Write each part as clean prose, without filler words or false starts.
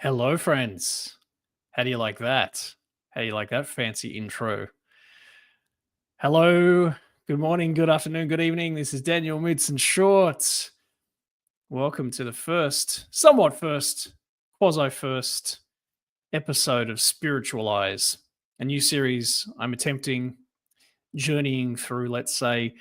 Hello, friends. How do you like that? How do you like that fancy intro? Hello, good morning, good afternoon, good evening. This is Daniel Midson-Short. Welcome to the quasi first episode of Spiritualize, a new series I'm attempting, journeying through, let's say.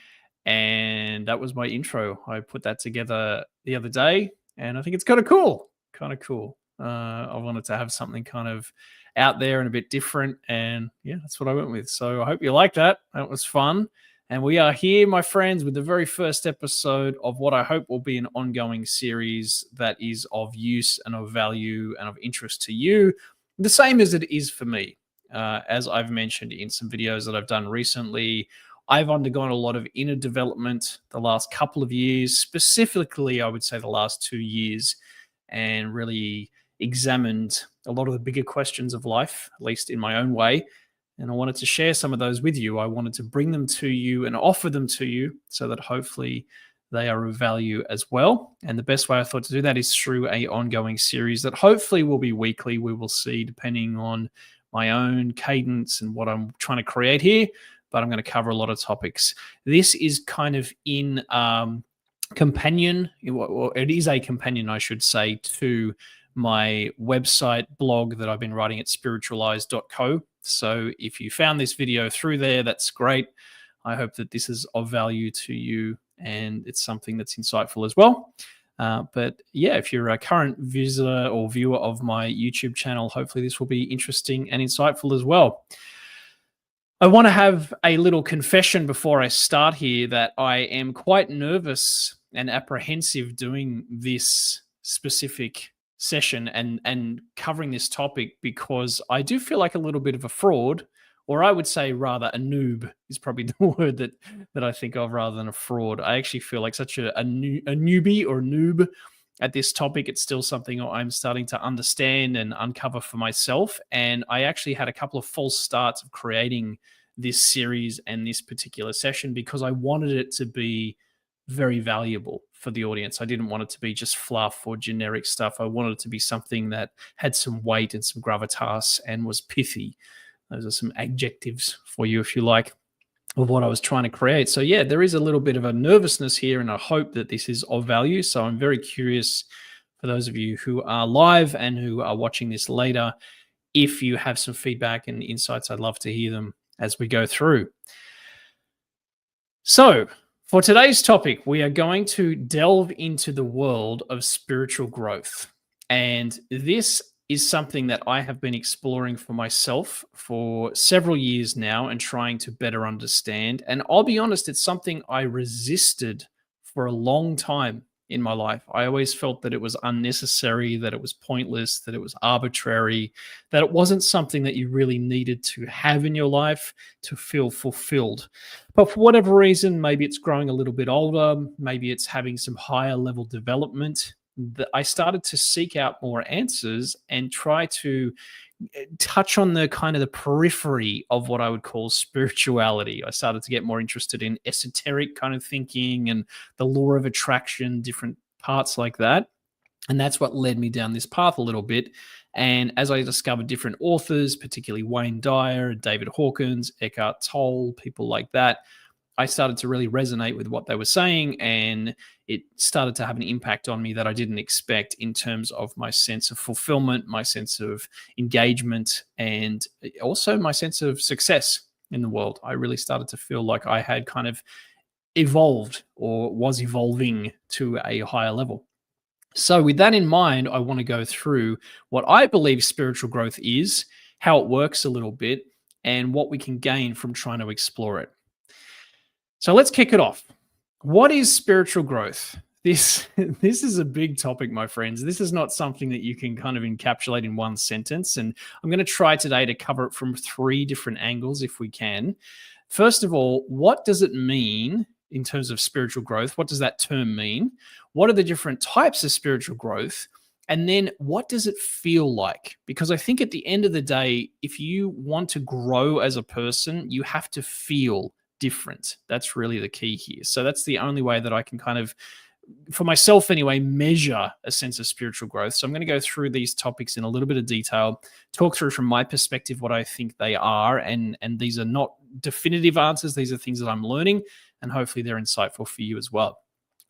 And that was my intro. I put that together the other day, and I think it's kind of cool. Kind of cool. I wanted to have something kind of out there and a bit different, and yeah, that's what I went with. So I hope you like that. That was fun. And we are here, my friends, with the very first episode of what I hope will be an ongoing series that is of use and of value and of interest to you, the same as it is for me. As I've mentioned in some videos that I've done recently, I've undergone a lot of inner development the last couple of years, specifically, I would say the last 2 years, and really examined a lot of the bigger questions of life, at least in my own way. And I wanted to share some of those with you. I wanted to bring them to you and offer them to you so that hopefully they are of value as well. And the best way I thought to do that is through a ongoing series that hopefully will be weekly. We will see, depending on my own cadence and what I'm trying to create here, but I'm going to cover a lot of topics. This is kind of in companion, or it is a companion, I should say, to my website blog that I've been writing at spiritualize.co. So if you found this video through there, that's great. I hope that this is of value to you and it's something that's insightful as well. But yeah, if you're a current visitor or viewer of my YouTube channel, hopefully this will be interesting and insightful as well. I want to have a little confession before I start here that I am quite nervous and apprehensive doing this specific session and covering this topic, because I do feel like a little bit of a fraud, or I would say rather a noob is probably the word that I think of rather than a fraud. I actually feel like such a newbie or noob at this topic. It's still something I'm starting to understand and uncover for myself. And I actually had a couple of false starts of creating this series and this particular session because I wanted it to be very valuable for the audience. I didn't want it to be just fluff or generic stuff. I wanted it to be something that had some weight and some gravitas and was pithy. Those are some adjectives for you, if you like, of what I was trying to create. So yeah, there is a little bit of a nervousness here, and I hope that this is of value. So I'm very curious, for those of you who are live and who are watching this later, if you have some feedback and insights, I'd love to hear them as we go through. So for today's topic, we are going to delve into the world of spiritual growth. And this is something that I have been exploring for myself for several years now and trying to better understand. And I'll be honest, it's something I resisted for a long time in my life. I always felt that it was unnecessary, that it was pointless, that it was arbitrary, that it wasn't something that you really needed to have in your life to feel fulfilled. But for whatever reason, maybe it's growing a little bit older, maybe it's having some higher level development, that I started to seek out more answers and try to touch on the kind of the periphery of what I would call spirituality. I started to get more interested in esoteric kind of thinking and the law of attraction, different parts like that. And that's what led me down this path a little bit. And as I discovered different authors, particularly Wayne Dyer, David Hawkins, Eckhart Tolle, people like that, I started to really resonate with what they were saying, and it started to have an impact on me that I didn't expect in terms of my sense of fulfillment, my sense of engagement, and also my sense of success in the world. I really started to feel like I had kind of evolved or was evolving to a higher level. So with that in mind, I want to go through what I believe spiritual growth is, how it works a little bit, and what we can gain from trying to explore it. So let's kick it off. What is spiritual growth? This is a big topic, my friends. This is not something that you can kind of encapsulate in one sentence. And I'm going to try today to cover it from 3 different angles if we can. First of all, what does it mean in terms of spiritual growth? What does that term mean? What are the different types of spiritual growth? And then what does it feel like? Because I think at the end of the day, if you want to grow as a person, you have to feel different. That's really the key here. So that's the only way that I can kind of for myself anyway, measure a sense of spiritual growth. So I'm going to go through these topics in a little bit of detail, talk through from my perspective what I think they are, and these are not definitive answers. These are things that I'm learning, and hopefully they're insightful for you as well.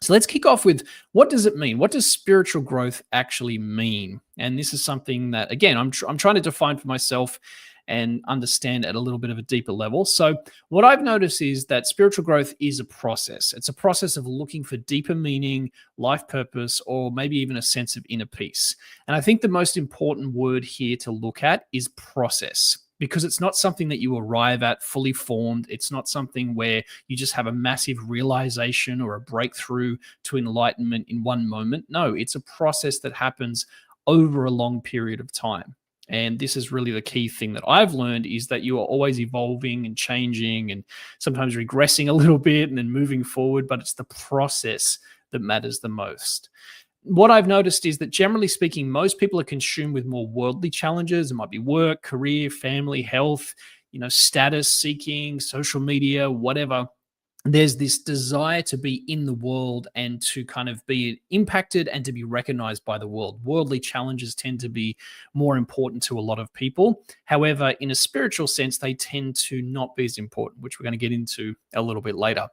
So let's kick off with, what does it mean? What does spiritual growth actually mean? And this is something that, again, I'm trying to define for myself and understand at a little bit of a deeper level. So what I've noticed is that spiritual growth is a process. It's a process of looking for deeper meaning, life purpose, or maybe even a sense of inner peace. And I think the most important word here to look at is process, because it's not something that you arrive at fully formed. It's not something where you just have a massive realization or a breakthrough to enlightenment in one moment. No, it's a process that happens over a long period of time. And this is really the key thing that I've learned, is that you are always evolving and changing and sometimes regressing a little bit and then moving forward, but it's the process that matters the most. What I've noticed is that, generally speaking, most people are consumed with more worldly challenges. It might be work, career, family, health, status seeking, social media, whatever. There's this desire to be in the world and to kind of be impacted and to be recognized by the world. Worldly challenges tend to be more important to a lot of people. However, in a spiritual sense, they tend to not be as important, which we're going to get into a little bit later.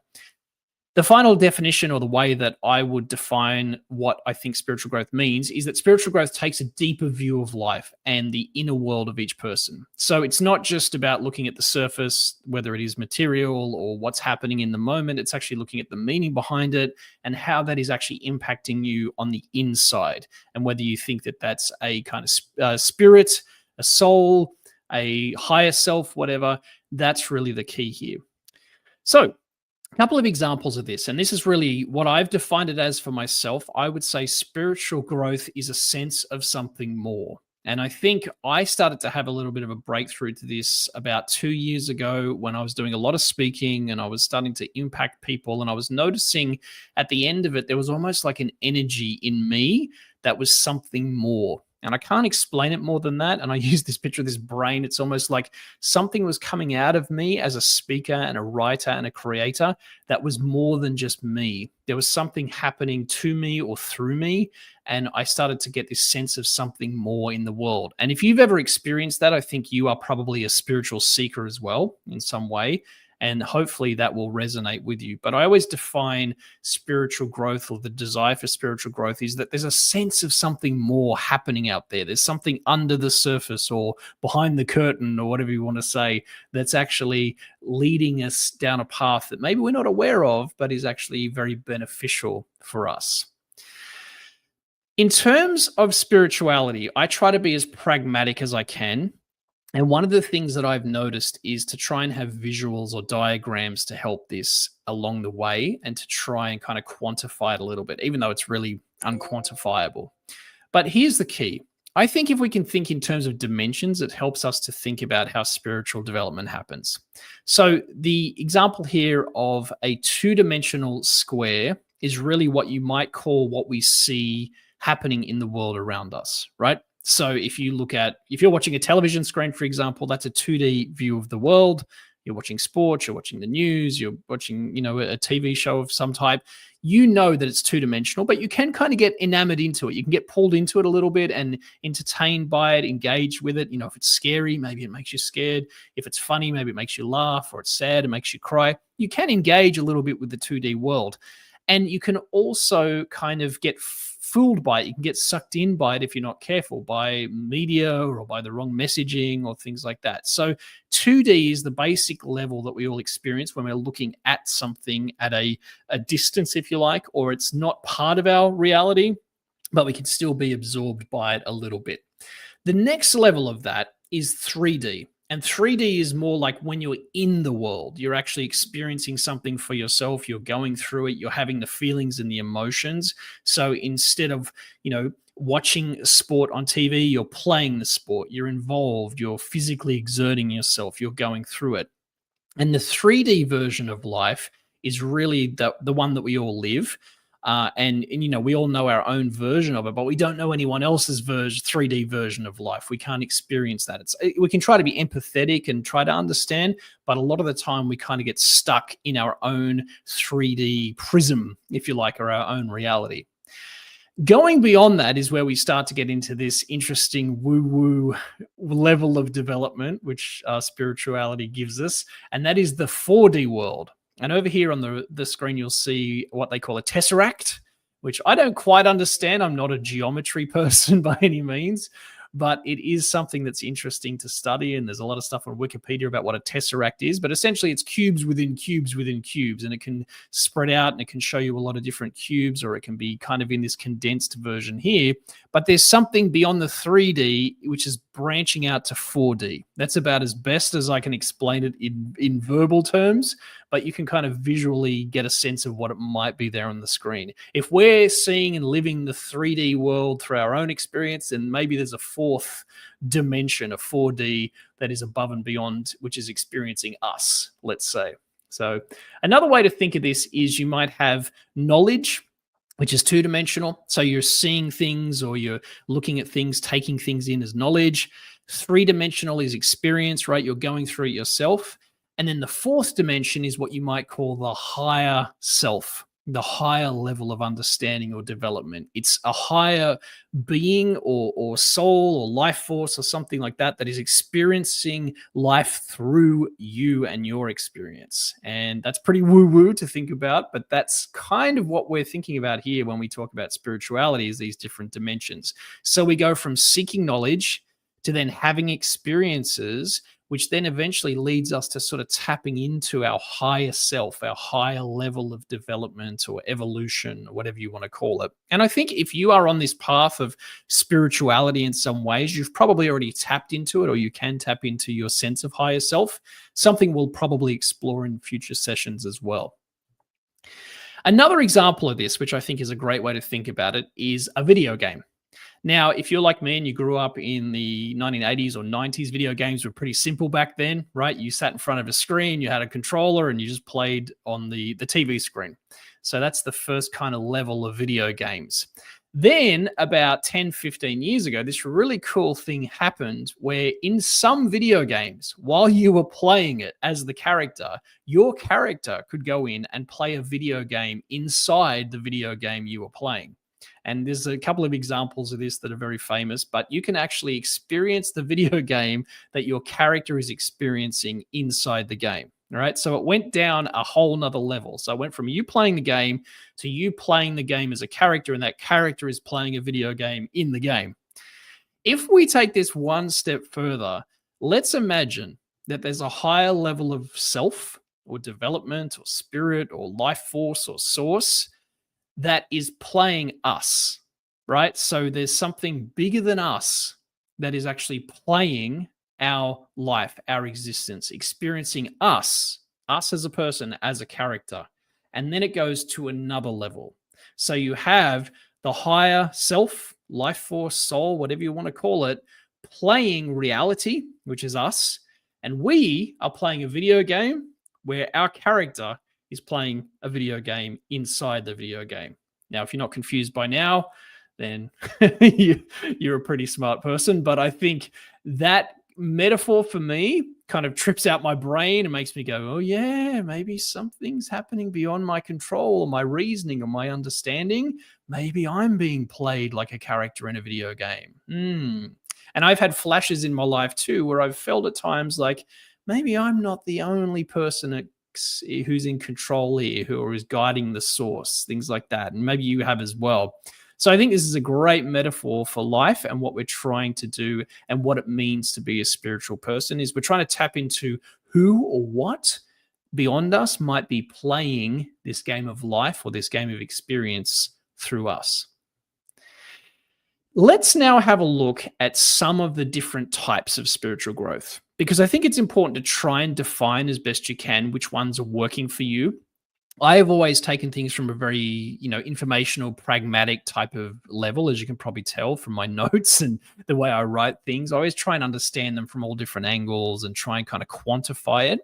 The final definition, or the way that I would define what I think spiritual growth means, is that spiritual growth takes a deeper view of life and the inner world of each person. So it's not just about looking at the surface, whether it is material or what's happening in the moment. It's actually looking at the meaning behind it and how that is actually impacting you on the inside, and whether you think that that's a kind of spirit, a soul, a higher self, whatever. That's really the key here. So, a couple of examples of this, and this is really what I've defined it as for myself. I would say spiritual growth is a sense of something more. And I think I started to have a little bit of a breakthrough to this about 2 years ago, when I was doing a lot of speaking and I was starting to impact people. And I was noticing at the end of it, there was almost like an energy in me that was something more. And I can't explain it more than that. And I use this picture of this brain. It's almost like something was coming out of me as a speaker and a writer and a creator that was more than just me. There was something happening to me or through me. And I started to get this sense of something more in the world. And if you've ever experienced that, I think you are probably a spiritual seeker as well in some way. And hopefully that will resonate with you. But I always define spiritual growth, or the desire for spiritual growth, is that there's a sense of something more happening out there. There's something under the surface or behind the curtain, or whatever you want to say, that's actually leading us down a path that maybe we're not aware of, but is actually very beneficial for us. In terms of spirituality, I try to be as pragmatic as I can. And one of the things that I've noticed is to try and have visuals or diagrams to help this along the way, and to try and kind of quantify it a little bit, even though it's really unquantifiable. But here's the key. I think if we can think in terms of dimensions, it helps us to think about how spiritual development happens. So the example here of a two-dimensional square is really what you might call what we see happening in the world around us, right? So if you're watching a television screen, for example, that's a 2D view of the world. You're watching sports, you're watching the news, you're watching, a TV show of some type. You know that it's two-dimensional, but you can kind of get enamored into it. You can get pulled into it a little bit and entertained by it, engaged with it. If it's scary, maybe it makes you scared. If it's funny, maybe it makes you laugh, or it's sad, it makes you cry. You can engage a little bit with the 2D world. And you can also kind of get fooled by it. You can get sucked in by it if you're not careful, by media or by the wrong messaging or things like that. So 2D is the basic level that we all experience when we're looking at something at a distance, if you like, or it's not part of our reality, but we can still be absorbed by it a little bit. The next level of that is 3D. And 3D is more like when you're in the world, you're actually experiencing something for yourself. You're going through it. You're having the feelings and the emotions. So instead of, watching sport on TV, you're playing the sport. You're involved. You're physically exerting yourself. You're going through it. And the 3D version of life is really the one that we all live. And we all know our own version of it, but we don't know anyone else's 3D version of life. We can't experience that. We can try to be empathetic and try to understand, but a lot of the time we kind of get stuck in our own 3D prism, if you like, or our own reality. Going beyond that is where we start to get into this interesting woo-woo level of development, which spirituality gives us, and that is the 4D world. And over here on the screen, you'll see what they call a tesseract, which I don't quite understand. I'm not a geometry person by any means, but it is something that's interesting to study. And there's a lot of stuff on Wikipedia about what a tesseract is. But essentially, it's cubes within cubes within cubes. And it can spread out and it can show you a lot of different cubes, or it can be kind of in this condensed version here. But there's something beyond the 3D, which is branching out to 4D. That's about as best as I can explain it in verbal terms, but you can kind of visually get a sense of what it might be there on the screen. If we're seeing and living the 3D world through our own experience, then maybe there's a fourth dimension, a 4D that is above and beyond, which is experiencing us, let's say. So another way to think of this is you might have knowledge, which is two-dimensional. So you're seeing things, or you're looking at things, taking things in as knowledge. Three-dimensional is experience, right? You're going through it yourself. And then the fourth dimension is what you might call the higher self, the higher level of understanding or development. It's a higher being or soul or life force or something like that is experiencing life through you and your experience. And that's pretty woo-woo to think about, but that's kind of what we're thinking about here when we talk about spirituality, is these different dimensions. So we go from seeking knowledge to then having experiences, which then eventually leads us to sort of tapping into our higher self, our higher level of development or evolution, or whatever you want to call it. And I think if you are on this path of spirituality in some ways, you've probably already tapped into it, or you can tap into your sense of higher self, something we'll probably explore in future sessions as well. Another example of this, which I think is a great way to think about it, is a video game. Now, if you're like me and you grew up in the 1980s or 90s, video games were pretty simple back then, right? You sat in front of a screen, you had a controller, and you just played on the TV screen. So that's the first kind of level of video games. Then about 10, 15 years ago, this really cool thing happened where in some video games, while you were playing it as the character, your character could go in and play a video game inside the video game you were playing. And there's a couple of examples of this that are very famous, but you can actually experience the video game that your character is experiencing inside the game. All right. So it went down a whole nother level. So it went from you playing the game to you playing the game as a character, and that character is playing a video game in the game. If we take this one step further, let's imagine that there's a higher level of self or development or spirit or life force or source that is playing us, right? So there's something bigger than us that is actually playing our life, our existence, experiencing us as a person, as a character. And then it goes to another level. So you have the higher self, life force, soul, whatever you want to call it, playing reality, which is us. And we are playing a video game where our character is playing a video game inside the video game. Now, if you're not confused by now, then you're a pretty smart person. But I think that metaphor for me kind of trips out my brain and makes me go, oh yeah, maybe something's happening beyond my control or my reasoning or my understanding. Maybe I'm being played like a character in a video game. And I've had flashes in my life too, where I've felt at times like maybe I'm not the only person who's in control here, who is guiding the source, things like that. And maybe you have as well. So I think this is a great metaphor for life and what we're trying to do and what it means to be a spiritual person is we're trying to tap into who or what beyond us might be playing this game of life or this game of experience through us. Let's now have a look at some of the different types of spiritual growth, because I think it's important to try and define as best you can which ones are working for you. I have always taken things from a very, informational, pragmatic type of level, as you can probably tell from my notes and the way I write things. I always try and understand them from all different angles and try and kind of quantify it.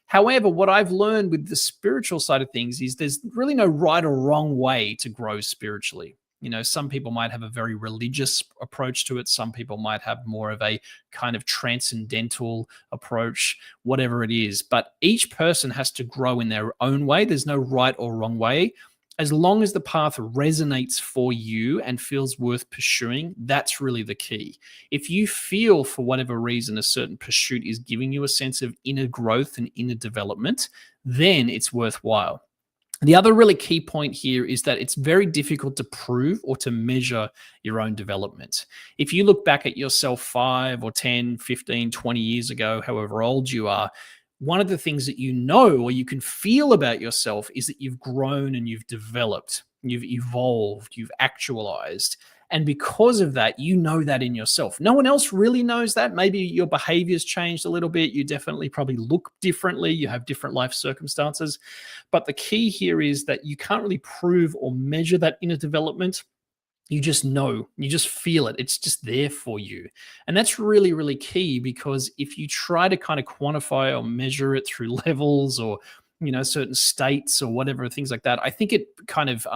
However, what I've learned with the spiritual side of things is there's really no right or wrong way to grow spiritually. Some people might have a very religious approach to it. Some people might have more of a kind of transcendental approach, whatever it is. But each person has to grow in their own way. There's no right or wrong way. As long as the path resonates for you and feels worth pursuing, that's really the key. If you feel for whatever reason a certain pursuit is giving you a sense of inner growth and inner development, then it's worthwhile. The other really key point here is that it's very difficult to prove or to measure your own development. If you look back at yourself 5 or 10, 15, 20 years ago, however old you are, one of the things that you know or you can feel about yourself is that you've grown and you've developed, you've evolved, you've actualized. And because of that, you know that in yourself. No one else really knows that. Maybe your behavior's changed a little bit. You definitely probably look differently. You have different life circumstances. But the key here is that you can't really prove or measure that inner development. You just know, you just feel it. It's just there for you. And that's really, really key, because if you try to kind of quantify or measure it through levels or, certain states or whatever, things like that, I think it kind of,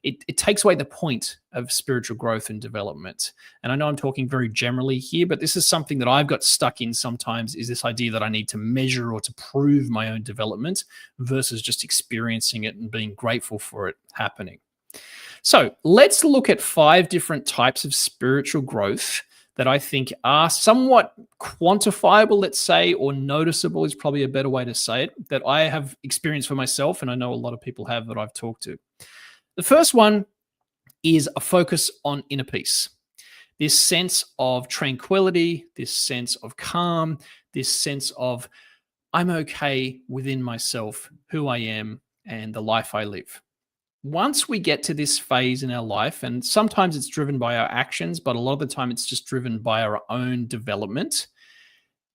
it takes away the point of spiritual growth and development. And I know I'm talking very generally here, but this is something that I've got stuck in sometimes, is this idea that I need to measure or to prove my own development versus just experiencing it and being grateful for it happening. So let's look at 5 different types of spiritual growth that I think are somewhat quantifiable, let's say, or noticeable is probably a better way to say it, that I have experienced for myself, and I know a lot of people have that I've talked to. The first one is a focus on inner peace. This sense of tranquility, this sense of calm, this sense of I'm okay within myself, who I am, and the life I live. Once we get to this phase in our life, and sometimes it's driven by our actions, but a lot of the time it's just driven by our own development,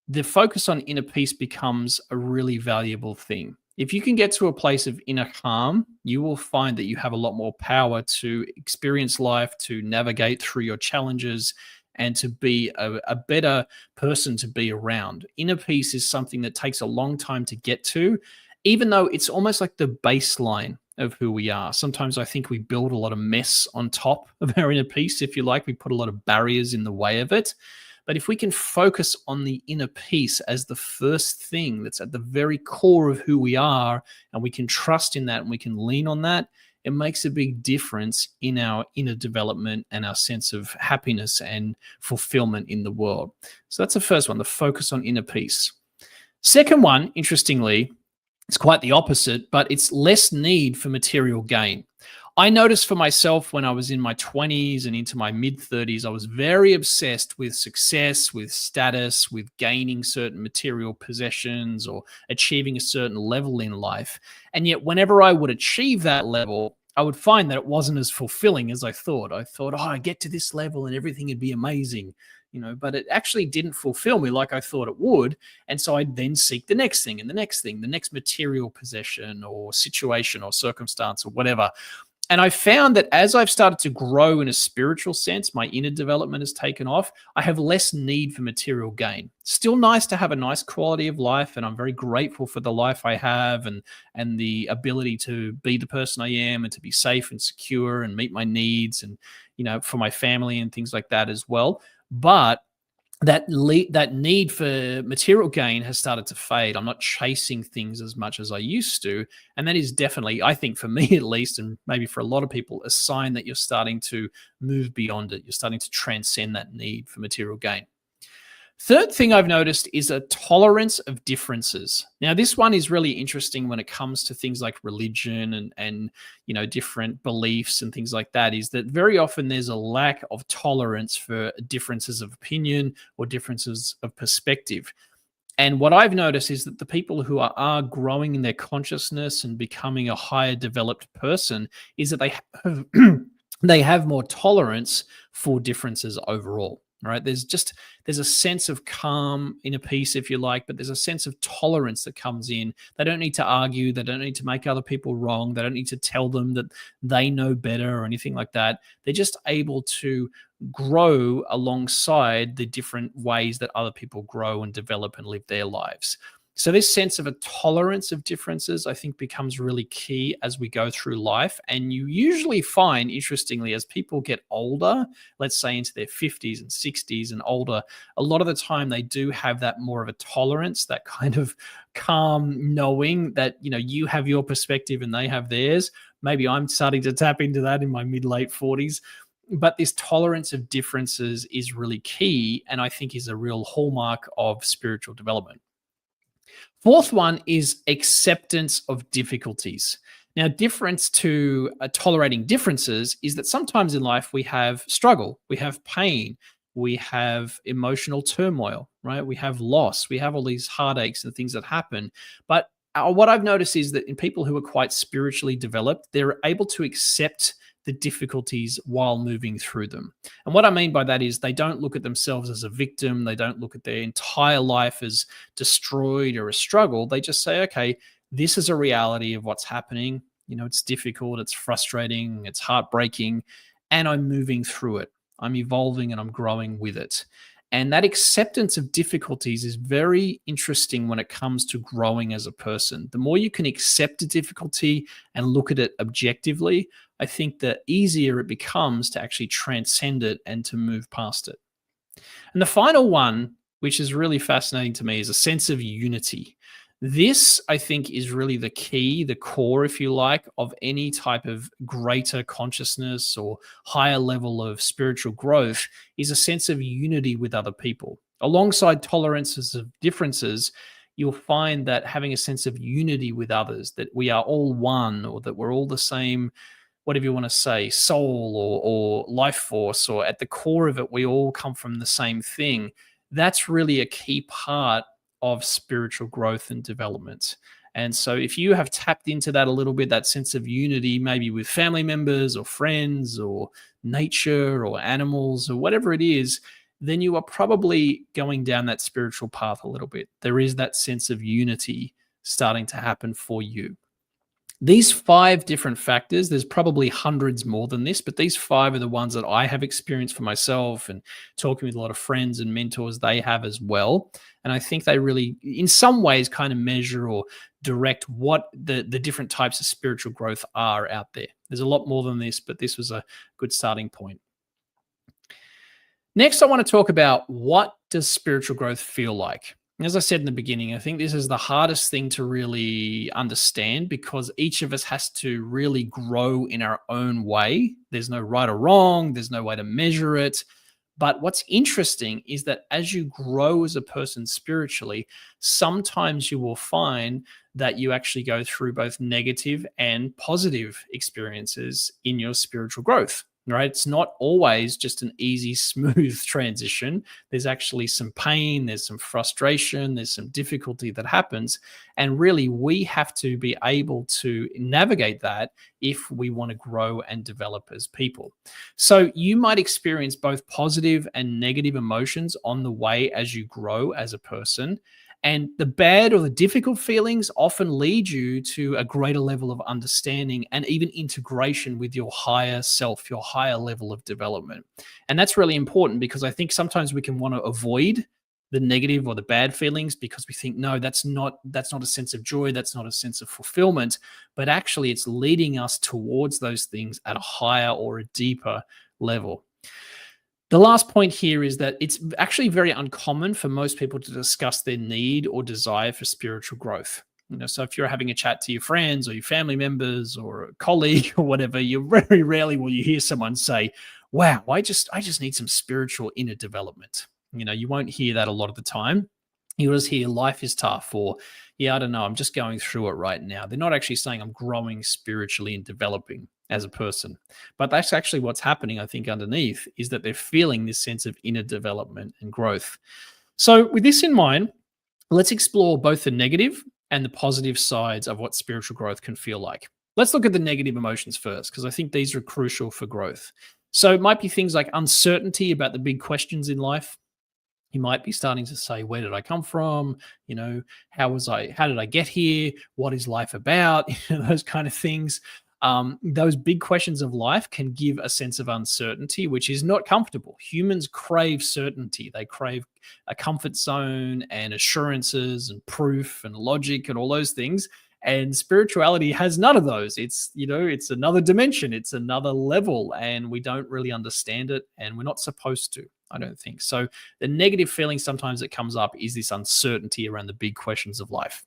the focus on inner peace becomes a really valuable thing. If you can get to a place of inner calm, you will find that you have a lot more power to experience life, to navigate through your challenges, and to be a better person to be around. Inner peace is something that takes a long time to get to, even though it's almost like the baseline of who we are. Sometimes I think we build a lot of mess on top of our inner peace, if you like. We put a lot of barriers in the way of it. But if we can focus on the inner peace as the first thing that's at the very core of who we are, and we can trust in that and we can lean on that, it makes a big difference in our inner development and our sense of happiness and fulfillment in the world. So that's the first one, the focus on inner peace. Second one, interestingly, it's quite the opposite, but it's less need for material gain. I noticed for myself when I was in my 20s and into my mid-30s, I was very obsessed with success, with status, with gaining certain material possessions or achieving a certain level in life. And yet whenever I would achieve that level, I would find that it wasn't as fulfilling as I thought. I thought, I get to this level and everything would be amazing, but it actually didn't fulfill me like I thought it would. And so I'd then seek the next thing and the next thing, the next material possession or situation or circumstance or whatever. And I found that as I've started to grow in a spiritual sense, my inner development has taken off. I have less need for material gain. Still nice to have a nice quality of life, and I'm very grateful for the life I have and the ability to be the person I am and to be safe and secure and meet my needs and, for my family and things like that as well. But that need for material gain has started to fade. I'm not chasing things as much as I used to. And that is definitely, I think for me at least, and maybe for a lot of people, a sign that you're starting to move beyond it. You're starting to transcend that need for material gain. Third thing I've noticed is a tolerance of differences. Now, this one is really interesting when it comes to things like religion and different beliefs and things like that, is that very often there's a lack of tolerance for differences of opinion or differences of perspective. And what I've noticed is that the people who are growing in their consciousness and becoming a higher developed person is that they have more tolerance for differences overall. Right? There's a sense of calm, inner peace, if you like, but there's a sense of tolerance that comes in. They don't need to argue. They don't need to make other people wrong. They don't need to tell them that they know better or anything like that. They're just able to grow alongside the different ways that other people grow and develop and live their lives. So, this sense of a tolerance of differences, I think, becomes really key as we go through life. And you usually find, interestingly, as people get older, let's say into their 50s and 60s and older, a lot of the time they do have that more of a tolerance, that kind of calm knowing that, you have your perspective and they have theirs. Maybe I'm starting to tap into that in my mid late 40s. But this tolerance of differences is really key, and I think is a real hallmark of spiritual development. Fourth one is acceptance of difficulties. Now, difference to tolerating differences is that sometimes in life we have struggle, we have pain, we have emotional turmoil, right? We have loss, we have all these heartaches and things that happen. But what I've noticed is that in people who are quite spiritually developed, they're able to accept the difficulties while moving through them. And what I mean by that is they don't look at themselves as a victim. They don't look at their entire life as destroyed or a struggle. They just say, okay, this is a reality of what's happening. It's difficult, it's frustrating, it's heartbreaking, and I'm moving through it. I'm evolving and I'm growing with it. And that acceptance of difficulties is very interesting when it comes to growing as a person. The more you can accept a difficulty and look at it objectively, I think the easier it becomes to actually transcend it and to move past it. And the final one, which is really fascinating to me, is a sense of unity. This, I think, is really the key, the core, if you like, of any type of greater consciousness or higher level of spiritual growth, is a sense of unity with other people. Alongside tolerances of differences, you'll find that having a sense of unity with others, that we are all one, or that we're all the same, whatever you want to say, soul or life force, or at the core of it, we all come from the same thing. That's really a key part of spiritual growth and development. And so if you have tapped into that a little bit, that sense of unity, maybe with family members or friends or nature or animals or whatever it is, then you are probably going down that spiritual path a little bit. There is that sense of unity starting to happen for you. These five different factors, there's probably hundreds more than this, but these five are the ones that I have experienced for myself, and talking with a lot of friends and mentors, they have as well. And I think they really, in some ways, kind of measure or direct what the different types of spiritual growth are out there. There's a lot more than this, but this was a good starting point. Next, I want to talk about, what does spiritual growth feel like? As I said in the beginning, I think this is the hardest thing to really understand, because each of us has to really grow in our own way. There's no right or wrong, there's no way to measure it. But what's interesting is that as you grow as a person spiritually, sometimes you will find that you actually go through both negative and positive experiences in your spiritual growth. Right? It's not always just an easy, smooth transition. There's actually some pain, there's some frustration, there's some difficulty that happens. And really, we have to be able to navigate that if we want to grow and develop as people. So you might experience both positive and negative emotions on the way as you grow as a person. And the bad or the difficult feelings often lead you to a greater level of understanding and even integration with your higher self, your higher level of development. And that's really important, because I think sometimes we can want to avoid the negative or the bad feelings because we think, no, that's not a sense of joy, that's not a sense of fulfillment. But actually, it's leading us towards those things at a higher or a deeper level. The last point here is that it's actually very uncommon for most people to discuss their need or desire for spiritual growth. So if you're having a chat to your friends or your family members or a colleague or whatever, you very rarely will you hear someone say, "Wow, I just need some spiritual inner development." You won't hear that a lot of the time. You'll just hear life is tough, or, yeah, I don't know, I'm just going through it right now. They're not actually saying I'm growing spiritually and developing as a person. But that's actually what's happening, I think, underneath, is that they're feeling this sense of inner development and growth. So with this in mind, let's explore both the negative and the positive sides of what spiritual growth can feel like. Let's look at the negative emotions first, because I think these are crucial for growth. So it might be things like uncertainty about the big questions in life. You might be starting to say, where did I come from? How did I get here? What is life about? Those kind of things. those big questions of life can give a sense of uncertainty, which is not comfortable. Humans crave certainty. They crave a comfort zone and assurances and proof and logic and all those things. And spirituality has none of those. It's another dimension, it's another level, and we don't really understand it, and we're not supposed to, I don't think. So the negative feeling sometimes that comes up is this uncertainty around the big questions of life.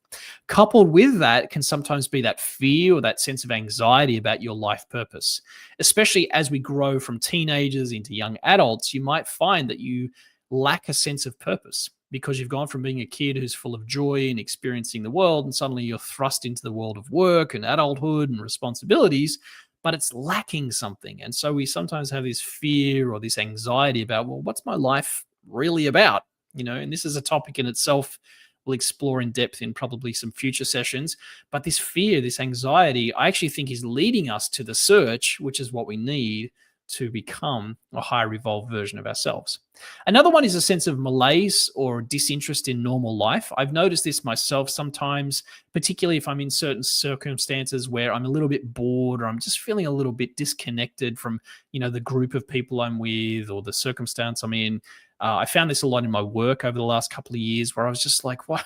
Coupled with that can sometimes be that fear or that sense of anxiety about your life purpose. Especially as we grow from teenagers into young adults, you might find that you lack a sense of purpose because you've gone from being a kid who's full of joy and experiencing the world, and suddenly you're thrust into the world of work and adulthood and responsibilities, but it's lacking something. And so we sometimes have this fear or this anxiety about, well, what's my life really about? And this is a topic in itself we'll explore in depth in probably some future sessions. But this fear, this anxiety, I actually think is leading us to the search, which is what we need to become a higher evolved version of ourselves. Another one is a sense of malaise or disinterest in normal life. I've noticed this myself sometimes, particularly if I'm in certain circumstances where I'm a little bit bored or I'm just feeling a little bit disconnected from, the group of people I'm with or the circumstance I'm in. I found this a lot in my work over the last couple of years where I was just like, why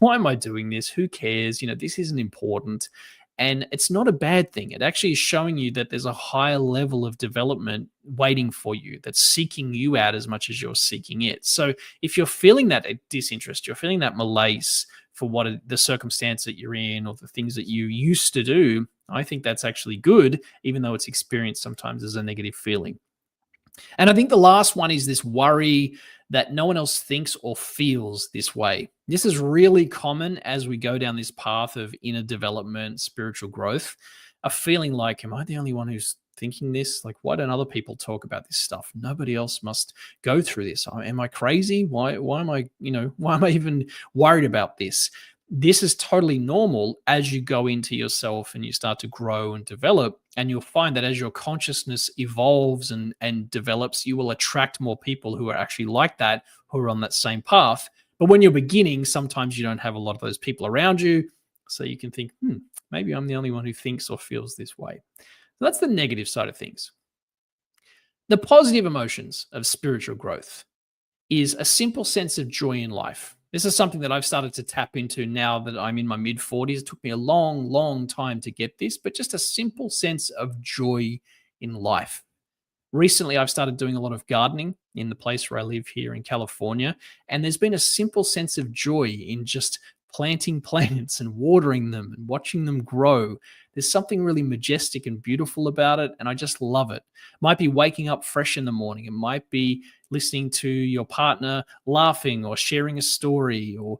am I doing this? Who cares? This isn't important. And it's not a bad thing. It actually is showing you that there's a higher level of development waiting for you that's seeking you out as much as you're seeking it. So if you're feeling that disinterest, you're feeling that malaise for the circumstance that you're in or the things that you used to do, I think that's actually good, even though it's experienced sometimes as a negative feeling. And I think the last one is this worry that no one else thinks or feels this way. This is really common as we go down this path of inner development, spiritual growth, a feeling like, am I the only one who's thinking this? Like, why don't other people talk about this stuff? Nobody else must go through this. Am I crazy? Why am I even worried about this? This is totally normal as you go into yourself and you start to grow and develop. And you'll find that as your consciousness evolves and develops, you will attract more people who are actually like that, who are on that same path. But when you're beginning, sometimes you don't have a lot of those people around you. So you can think, maybe I'm the only one who thinks or feels this way. So that's the negative side of things. The positive emotions of spiritual growth is a simple sense of joy in life. This is something that I've started to tap into now that I'm in my mid-40s. It took me a long, long time to get this, but just a simple sense of joy in life. Recently, I've started doing a lot of gardening in the place where I live here in California, and there's been a simple sense of joy in just planting plants and watering them and watching them grow. There's something really majestic and beautiful about it, and I just love it. Might be waking up fresh in the morning. It might be listening to your partner laughing or sharing a story or,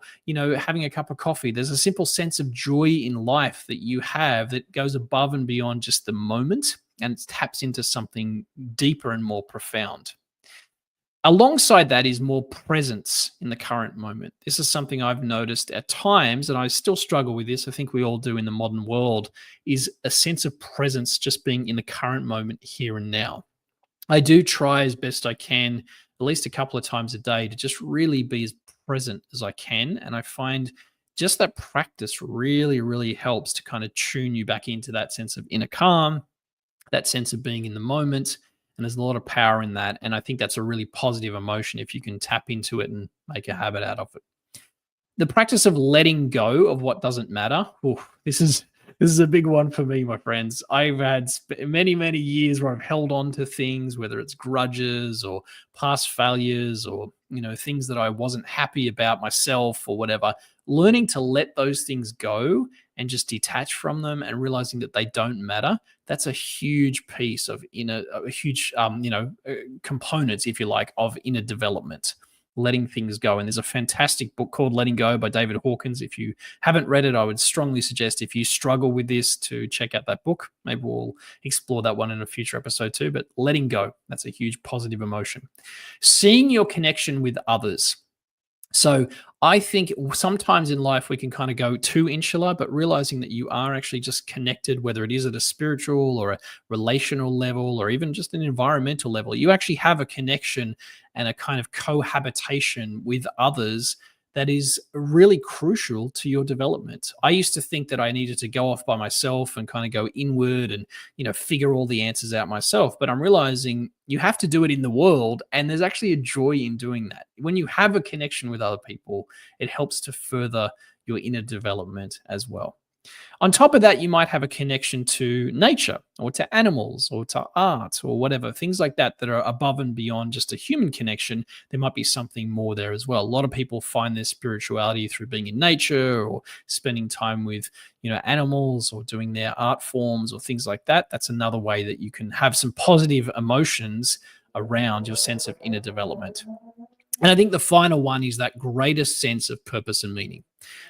having a cup of coffee. There's a simple sense of joy in life that you have that goes above and beyond just the moment, and it taps into something deeper and more profound. Alongside that is more presence in the current moment. This is something I've noticed at times, and I still struggle with this. I think we all do in the modern world, is a sense of presence just being in the current moment here and now. I do try as best I can, at least a couple of times a day, to just really be as present as I can. And I find just that practice really, really helps to kind of tune you back into that sense of inner calm, that sense of being in the moment. And there's a lot of power in that. And I think that's a really positive emotion if you can tap into it and make a habit out of it. The practice of letting go of what doesn't matter. This is a big one for me, my friends. I've had many, many years where I've held on to things, whether it's grudges or past failures or, things that I wasn't happy about myself or whatever. Learning to let those things go and just detach from them and realizing that they don't matter. That's a huge piece of components, if you like, of inner development. Letting things go. And there's a fantastic book called Letting Go by David Hawkins. If you haven't read it, I would strongly suggest, if you struggle with this, to check out that book. Maybe we'll explore that one in a future episode too. But letting go, that's a huge positive emotion. Seeing your connection with others. So I think sometimes in life we can kind of go too insular, but realizing that you are actually just connected, whether it is at a spiritual or a relational level or even just an environmental level, you actually have a connection and a kind of cohabitation with others that is really crucial to your development. I used to think that I needed to go off by myself and kind of go inward and, figure all the answers out myself. But I'm realizing you have to do it in the world. And there's actually a joy in doing that. When you have a connection with other people, it helps to further your inner development as well. On top of that, you might have a connection to nature or to animals or to art or whatever, things like that that are above and beyond just a human connection. There might be something more there as well. A lot of people find their spirituality through being in nature or spending time with, animals or doing their art forms or things like that. That's another way that you can have some positive emotions around your sense of inner development. And I think the final one is that greater sense of purpose and meaning.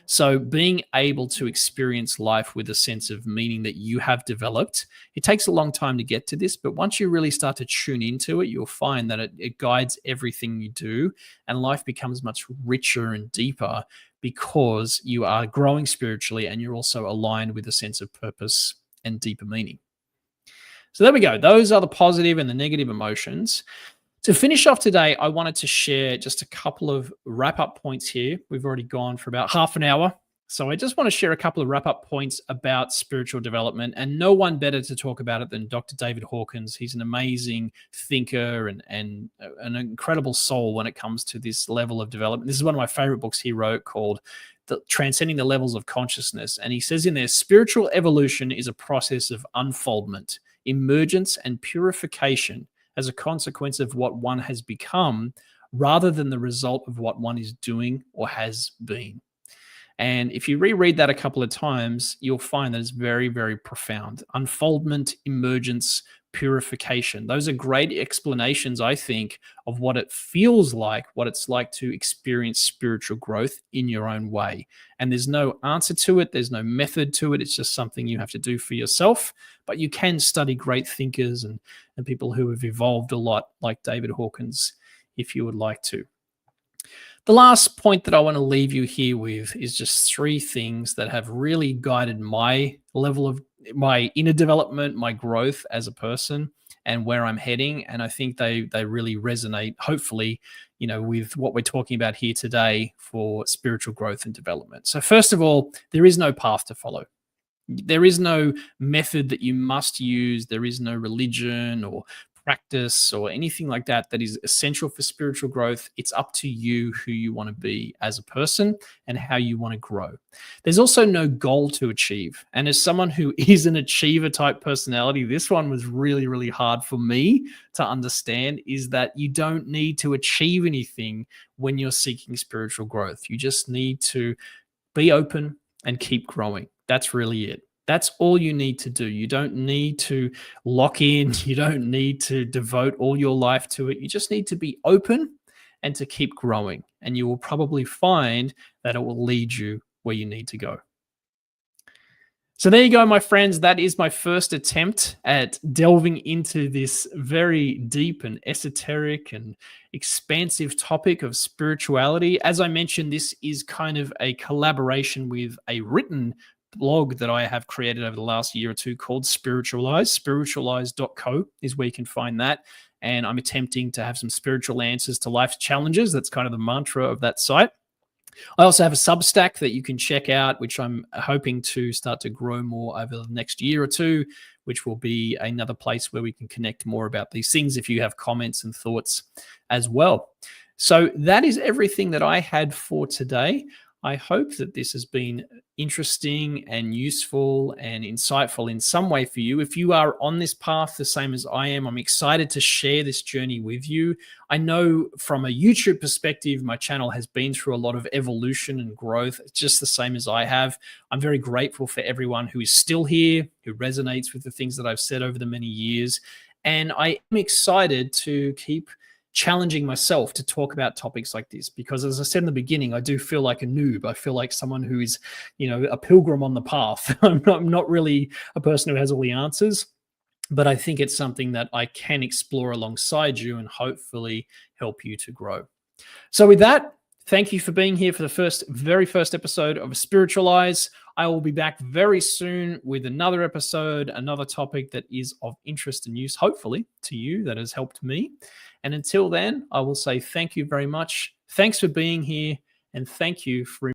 So being able to experience life with a sense of meaning that you have developed, it takes a long time to get to this, but once you really start to tune into it, you'll find that it guides everything you do, and life becomes much richer and deeper because you are growing spiritually and you're also aligned with a sense of purpose and deeper meaning. So there we go. Those are the positive and the negative emotions. To finish off today, I wanted to share just a couple of wrap-up points here. We've already gone for about half an hour. So I just want to share a couple of wrap-up points about spiritual development, and no one better to talk about it than Dr. David Hawkins. He's an amazing thinker and an incredible soul when it comes to this level of development. This is one of my favorite books he wrote called Transcending the Levels of Consciousness. And he says in there, spiritual evolution is a process of unfoldment, emergence, and purification as a consequence of what one has become rather than the result of what one is doing or has been. And if you reread that a couple of times, you'll find that it's very, very profound. Unfoldment, emergence, purification. Those are great explanations, I think, of what it feels like, what it's like to experience spiritual growth in your own way. And there's no answer to it. There's no method to it. It's just something you have to do for yourself. But you can study great thinkers and people who have evolved a lot, like David Hawkins, if you would like to. The last point that I want to leave you here with is just 3 things that have really guided my level of my inner development, my growth as a person, and where I'm heading. And I think they really resonate, hopefully, with what we're talking about here today for spiritual growth and development. So first of all, there is no path to follow. There is no method that you must use. There is no religion or practice or anything like that that is essential for spiritual growth. It's up to you who you want to be as a person and how you want to grow. There's also no goal to achieve. And as someone who is an achiever type personality, this one was really, really hard for me to understand, is that you don't need to achieve anything when you're seeking spiritual growth. You just need to be open and keep growing. That's really it. That's all you need to do. You don't need to lock in. You don't need to devote all your life to it. You just need to be open and to keep growing. And you will probably find that it will lead you where you need to go. So there you go, my friends. That is my first attempt at delving into this very deep and esoteric and expansive topic of spirituality. As I mentioned, this is kind of a collaboration with a written blog that I have created over the last year or two called Spiritualize. Spiritualize.co is where you can find that. And I'm attempting to have some spiritual answers to life's challenges. That's kind of the mantra of that site. I also have a Substack that you can check out, which I'm hoping to start to grow more over the next year or two, which will be another place where we can connect more about these things if you have comments and thoughts as well. So that is everything that I had for today. I hope that this has been interesting and useful and insightful in some way for you. If you are on this path the same as I am, I'm excited to share this journey with you. I know from a YouTube perspective, my channel has been through a lot of evolution and growth, just the same as I have. I'm very grateful for everyone who is still here, who resonates with the things that I've said over the many years. And I am excited to keep challenging myself to talk about topics like this, because as I said in the beginning, I do feel like a noob. I feel like someone who is, a pilgrim on the path. I'm not really a person who has all the answers, but I think it's something that I can explore alongside you and hopefully help you to grow. So with that, thank you for being here for the very first episode of Spiritualize. I will be back very soon with another episode, another topic that is of interest and use, hopefully, to you, that has helped me. And until then, I will say thank you very much. Thanks for being here, And thank you for